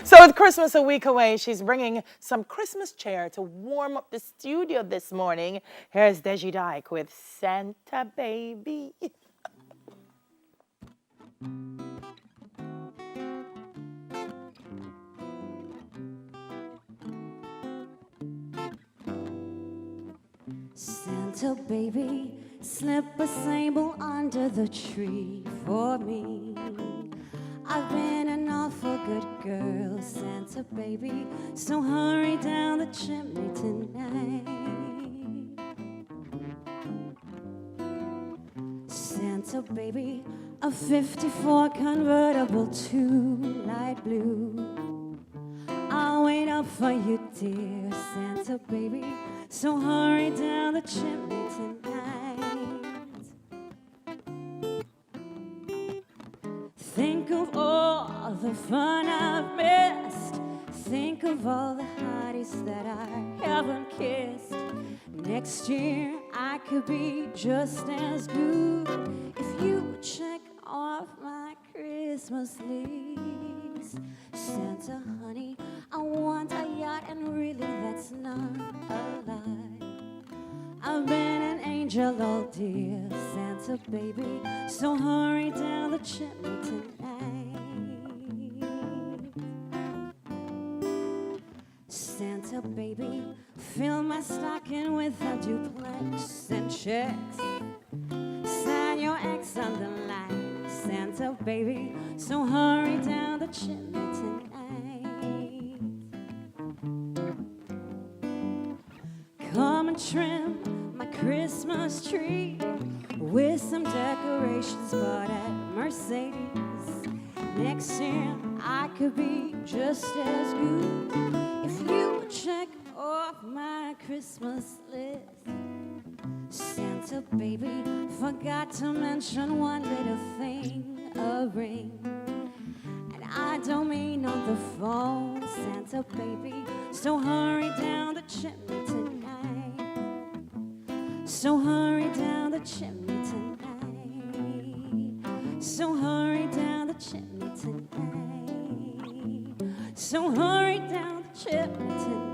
So with Christmas a week away, she's bringing some Christmas cheer to warm up the studio this morning. Here's Dyke with Santa Baby. Santa baby, slip a sable under the tree for me. I've been an awful good girl, Santa baby, so hurry down the chimney tonight. Santa baby, a 54 convertible to light blue. I'll wait up for you, dear Santa baby, so hurry down the chimney tonight. Think of all the fun I've missed. Think of all the hotties that I haven't kissed. Next year I could be just as good if you would check off my Christmas list. Santa honey, I want a yacht, and really that's not a lie. I've been an angel all dear Santa baby, so hurry down the chimney tonight. Santa baby, fill my stocking with a duplex and checks. Sign your X on the line, Santa baby, so hurry down the chimney tonight. Come and trim my Christmas tree with some decorations bought at Mercedes. Next year I could be just as good if you would check off my Christmas list. Santa baby, forgot to mention one little thing, a ring. And I don't mean on the phone, Santa baby, so hurry down the chimney tonight. So hurry down the chimney tonight. So hurry down the chimney tonight. So hurry down the chimney tonight.